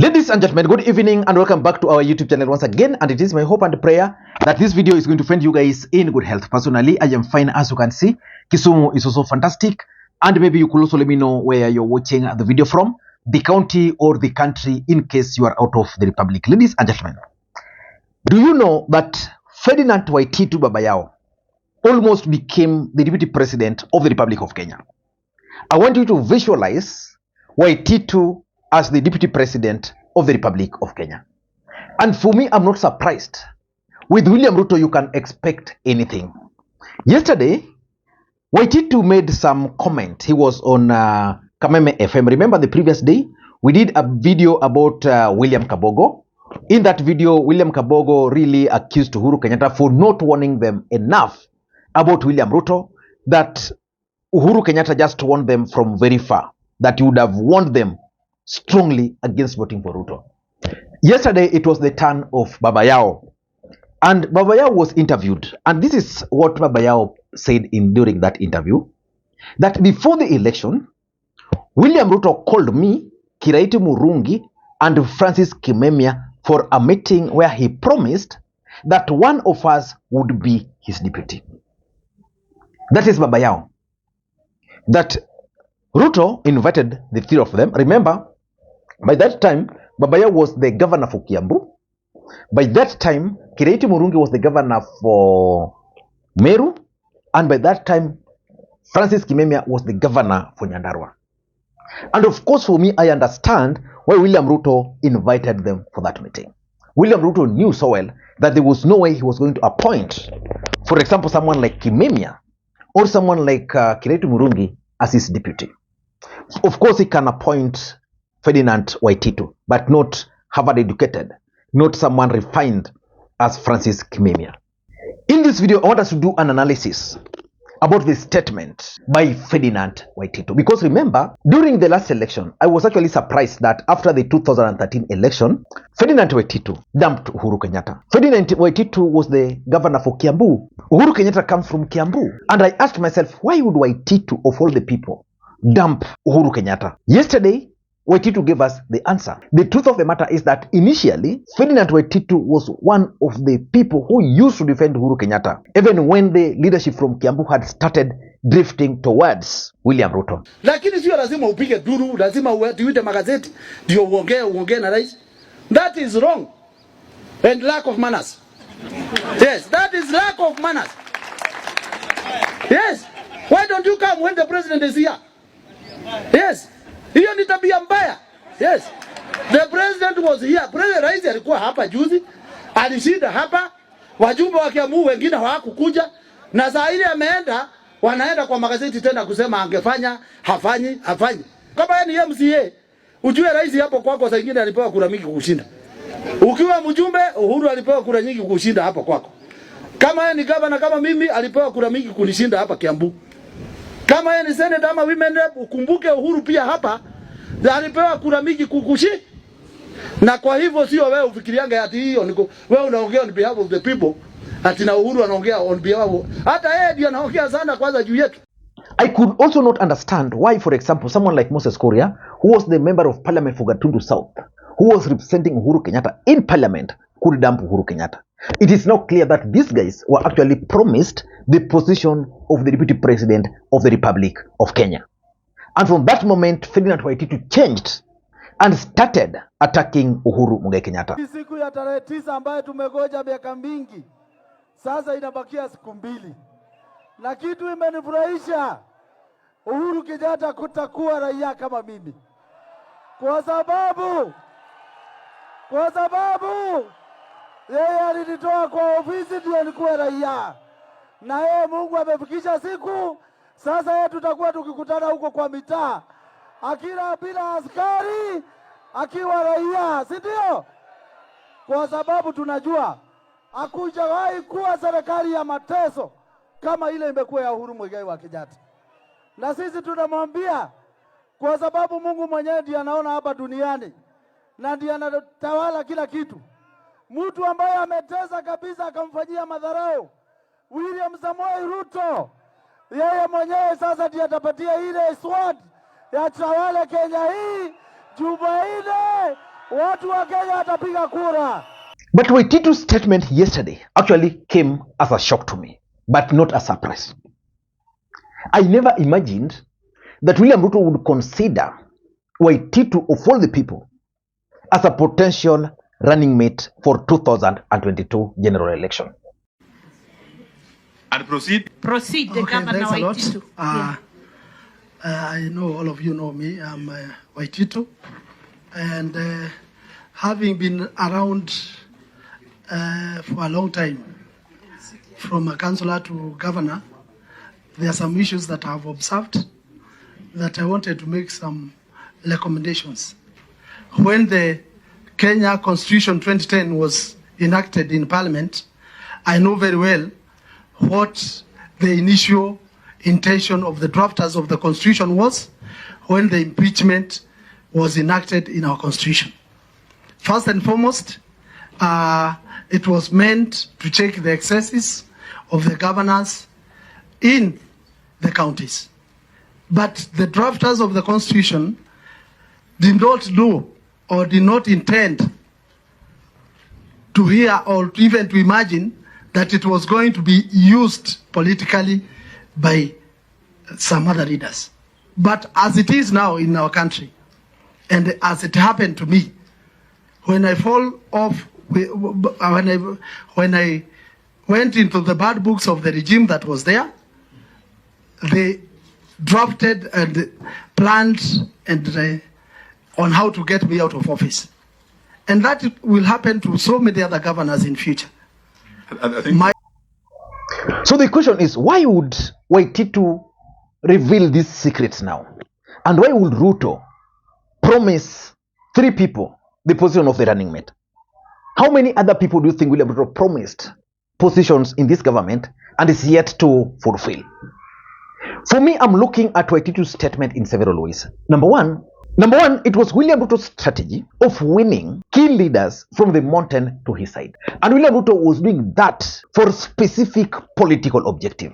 Ladies and gentlemen, good evening and welcome back to our YouTube channel once again. And it is my hope and prayer that this video is going to find you guys in good health. Personally, I am fine as you can see. Kisumu is also fantastic. And maybe you could also let me know where you're watching the video from, the county or the country, in case you are out of the republic. Ladies and gentlemen, do you know that Ferdinand Waititu Babayao almost became the deputy president of the Republic of Kenya? I want you to visualize Waititu as the deputy president of the Republic of Kenya. And for me, I'm not surprised. With William Ruto, you can expect anything. Yesterday, Waititu made some comment. He was on Kameme FM. Remember the previous day? We did a video about William Kabogo. In that video, William Kabogo really accused Uhuru Kenyatta for not warning them enough about William Ruto, that Uhuru Kenyatta just warned them from very far, that he would have warned them strongly against voting for Ruto. Yesterday, it was the turn of Babayao. And Babayao was interviewed. And this is what Babayao said during that interview. That before the election, William Ruto called me, Kiraitu Murungi, and Francis Kimemia for a meeting where he promised that one of us would be his deputy. That is Babayao. That Ruto invited the three of them. Remember, by that time, Babayao was the governor for Kiambu. By that time, Kiraitu Murungi was the governor for Meru. And by that time, Francis Kimemia was the governor for Nyandarua. And of course, for me, I understand why William Ruto invited them for that meeting. William Ruto knew so well that there was no way he was going to appoint, for example, someone like Kimemia or someone like Kiraitu Murungi as his deputy. Of course, he can appoint Ferdinand Waititu, but not Harvard educated, not someone refined as Francis Kimemia. In this video, I want us to do an analysis about the statement by Ferdinand Waititu. Because remember, during the last election, I was actually surprised that after the 2013 election, Ferdinand Waititu dumped Uhuru Kenyatta. Ferdinand Waititu was the governor for Kiambu. Uhuru Kenyatta comes from Kiambu. And I asked myself, why would Waititu, of all the people, dump Uhuru Kenyatta? Yesterday, Waititu gave us the answer. The truth of the matter is that initially, Ferdinand Waititu was one of the people who used to defend Uhuru Kenyatta, even when the leadership from Kiambu had started drifting towards William Ruto. Lakini sio lazima upige duru, lazima uite magazeti ndio uongee na rais. That is wrong. And lack of manners. Yes, that is lack of manners. Yes. Why don't you come when the president is here? Yes. Hiyo ni tabia mbaya. Yes. The president was here. President rais alikuwa hapa juzi. Alishinda hapa. Wajumbe wa Kiambu wengine hawakukuja. Na saa ile ameenda, wanaenda kwa magazeti tena kusema angefanya, hafanyi. Kama yeye ni MCA, ujue rais hapo kwako saa nyingine alipewa kura mingi kushinda. Ukiwa mjumbe, Uhuru alipewa kura nyingi kushinda hapa kwako. Kama yeye ni governor kama mimi, alipewa kura mingi kunishinda hapa Kiambu. Kama yeye ni senator ama women rep, ukumbuke Uhuru pia hapa alipewa kura mingi kukushi. Na kwa hivyo sio wewe ufikirianga ati hiyo niko wewe unaongea on behalf of the people, ati na Uhuru anaongea on behalf. Hata yeye ndiye anaongea sana kwanza juu yetu. I could also not understand why, for example, someone like Moses Kuria, who was the member of parliament for Gatundu South, who was representing Uhuru Kenyatta in parliament, could dump Uhuru Kenyatta. It is now clear that these guys were actually promised the position of the deputy president of the Republic of Kenya. And from that moment, Ferdinand Waititu changed and started attacking Uhuru Muigai Kenyatta. Siku ya tarehe 9 ambayo tumegoja miaka mingi, sasa inabakia siku 2. Na kitu imenifurahisha, Uhuru Kenyatta kutakuwa raia kama mimi. Kwa sababu yeye alinitoa kwa ofisi ndio nikuwe raia. Na yeye Mungu amefikisha siku, sasa yeye tutakuwa tukikutana huko kwa mitaa. Akila bila askari, akiwa raia, si ndio? Kwa sababu tunajua hakujawahi kuwa serikali ya mateso kama ile imekuwa ya Uhuru Muigai wa Kenyatta. Na sisi tunamwambia kwa sababu Mungu mwenyewe ndiye anaona hapa duniani na ndiye anatawala kila kitu. Mtu ambaye ametesa kabisa akamfanyia madharau William Ruto, yeye mwenyewe sasa ndiye atapatia ile sword ya tawala Kenya hii Jumanne watu wa Kenya watapiga kura. But Waititu's statement yesterday actually came as a shock to me, but not a surprise. I never imagined that William Ruto would consider Waititu, of all the people, as a potential running mate for 2022 general election. And proceed. Proceed, the Okay, Governor thanks a lot. Waititu. I know all of you know me. I'm Waititu, and having been around for a long time, from a councillor to governor, there are some issues that I have observed that I wanted to make some recommendations. When the Kenya Constitution 2010 was enacted in Parliament, I know very well what the initial intention of the drafters of the Constitution was when the impeachment was enacted in our Constitution. First and foremost, it was meant to check the excesses of the governors in the counties. But the drafters of the Constitution did not know or did not intend to hear or even to imagine that it was going to be used politically by some other leaders. But as it is now in our country, and as it happened to me, when I fall off, when I went into the bad books of the regime that was there, they drafted and planned and on how to get me out of office. And that will happen to so many other governors in future. I think So the question is, why would Waititu reveal these secrets now? And why would Ruto promise 3 people the position of the running mate? How many other people do you think William Ruto promised positions in this government and is yet to fulfill? For me, I'm looking at Waititu's statement in several ways. Number one, it was William Ruto's strategy of winning key leaders from the mountain to his side. And William Ruto was doing that for a specific political objective.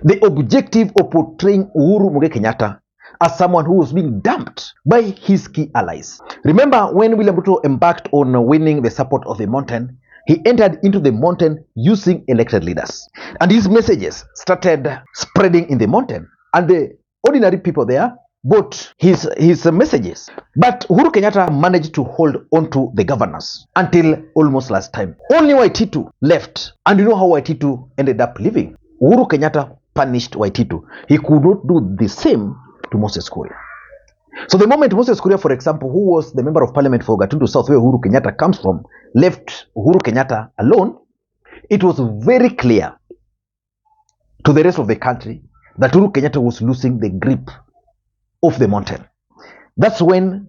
The objective of portraying Uhuru Kenyatta as someone who was being dumped by his key allies. Remember when William Ruto embarked on winning the support of the mountain, he entered into the mountain using elected leaders. And his messages started spreading in the mountain. And the ordinary people there bought his messages. But Uhuru Kenyatta managed to hold on to the governors until almost last time. Only Waititu left. And you know how Waititu ended up leaving? Uhuru Kenyatta punished Waititu. He could not do the same to Moses Kuria. So the moment Moses Kuria, for example, who was the member of parliament for Gatundu South, where Uhuru Kenyatta comes from, left Uhuru Kenyatta alone, it was very clear to the rest of the country that Uhuru Kenyatta was losing the grip of the mountain. That's when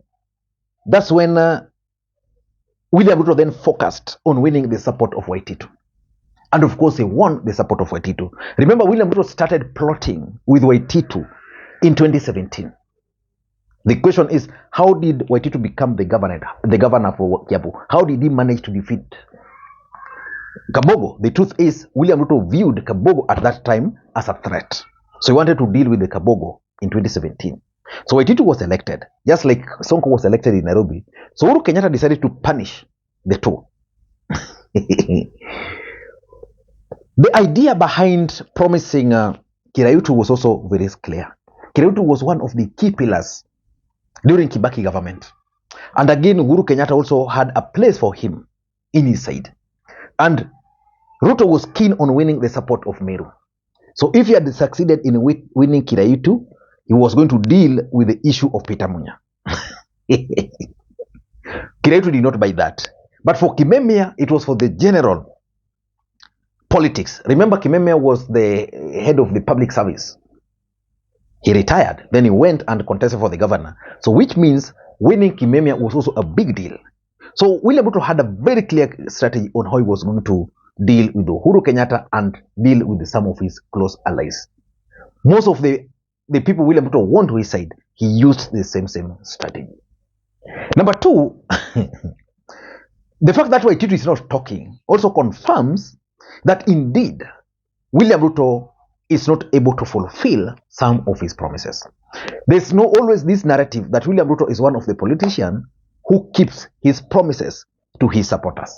William Ruto then focused on winning the support of Waititu. And of course, he won the support of Waititu. Remember, William Ruto started plotting with Waititu in 2017. The question is, how did Waititu become the governor for Kiambu? How did he manage to defeat Kabogo? The truth is, William Ruto viewed Kabogo at that time as a threat. So he wanted to deal with the Kabogo in 2017. So Waititu was elected, just like Sonko was elected in Nairobi. So Uhuru Kenyatta decided to punish the two. The idea behind promising Kiraitu was also very clear. Kiraitu was one of the key pillars during Kibaki government. And again, Uhuru Kenyatta also had a place for him in his side. And Ruto was keen on winning the support of Meru. So if he had succeeded in winning Kiraitu, he was going to deal with the issue of Peter Munya. Kiraitu did not buy that. But for Kimemia, it was for the general politics. Remember, Kimemia was the head of the public service. He retired. Then he went and contested for the governor. So which means winning Kimemia was also a big deal. So William Ruto had a very clear strategy on how he was going to deal with Uhuru Kenyatta and deal with some of his close allies. Most of the people William Ruto won to his side, he used the same strategy. Number two, the fact that Waititu is not talking also confirms that indeed William Ruto is not able to fulfill some of his promises. There's always this narrative that William Ruto is one of the politicians who keeps his promises to his supporters.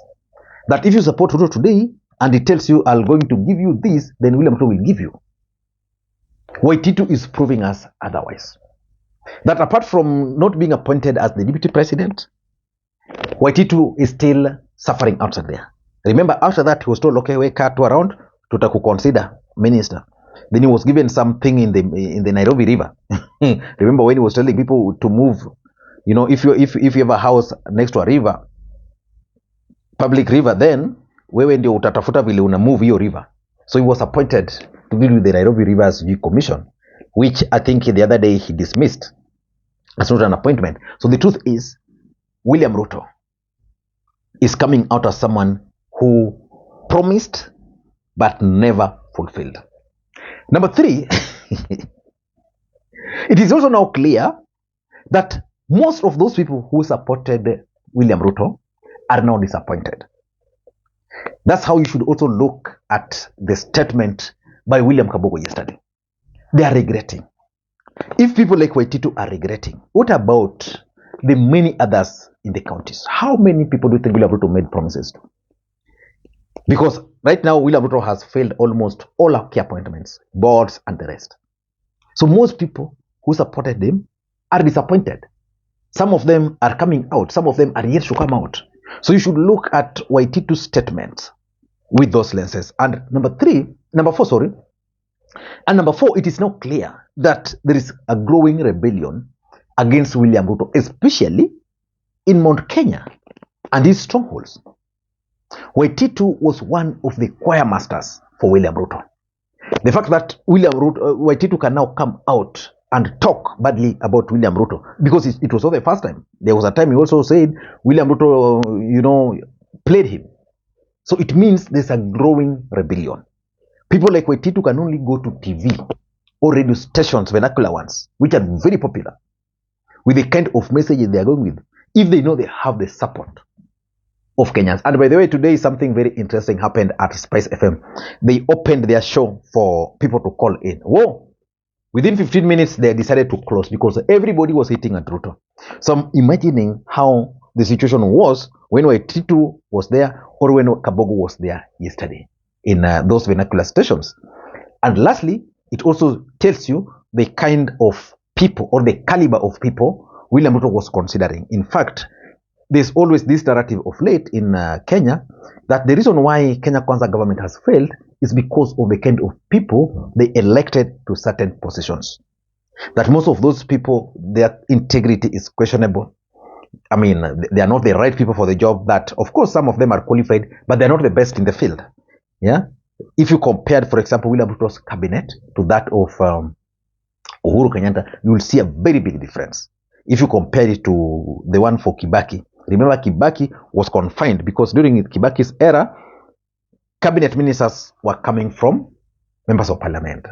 That if you support Ruto today and he tells you, I'm going to give you this, then William Ruto will give you. Waititu is proving us otherwise. That apart from not being appointed as the deputy president, Waititu is still suffering outside there. Remember, after that, he was told, okay, we cut around to consider minister. Then he was given something in the Nairobi River. Remember when he was telling people to move, you know, if you have a house next to a river, public river, then wewe ndio utatafuta vile una move your river. So he was appointed to deal with the Nairobi Rivers Commission, which I think the other day he dismissed. That's not an appointment. So the truth is, William Ruto is coming out as someone who promised but never fulfilled. Number 3, it is also now clear that most of those people who supported William Ruto are now disappointed. That's how you should also look at the statement by William Kabogo yesterday. They are regretting. If people like Waititu are regretting, what about the many others in the counties? How many people do you think William Ruto made promises to? Because right now, William Ruto has failed almost all our key appointments, boards, and the rest. So most people who supported him are disappointed. Some of them are coming out. Some of them are yet to come out. So you should look at Waititu's statement with those lenses. And number 4, and number 4, it is now clear that there is a growing rebellion against William Ruto, especially in Mount Kenya and his strongholds. Waititu was one of the choir masters for William Ruto. The fact that Waititu can now come out and talk badly about William Ruto, because it was not the first time. There was a time he also said William Ruto, played him. So it means there's a growing rebellion. People like Waititu can only go to TV or radio stations, vernacular ones, which are very popular, with the kind of messages they are going with, if they know they have the support of Kenyans. And by the way, today something very interesting happened at Spice FM. They opened their show for people to call in. Whoa! Within 15 minutes, they decided to close because everybody was hitting at Ruto. So I'm imagining how the situation was when Waititu was there or when Kabogo was there yesterday in those vernacular stations. And lastly, it also tells you the kind of people or the caliber of people William Ruto was considering. In fact, there's always this narrative of late in Kenya that the reason why Kenya Kwanza government has failed is because of the kind of people they elected to certain positions. That most of those people, their integrity is questionable. I mean, they are not the right people for the job. That, of course, some of them are qualified, but they're not the best in the field. Yeah. If you compared, for example, William Ruto's cabinet to that of Uhuru Kenyatta, you will see a very big difference. If you compare it to the one for Kibaki, remember Kibaki was confined because during Kibaki's era, cabinet ministers were coming from members of parliament.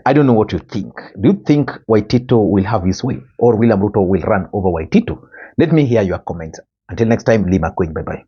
I don't know what you think. Do you think Waititu will have his way or William Ruto will run over Waititu? Let me hear your comments. Until next time, Makwiny. Bye-bye.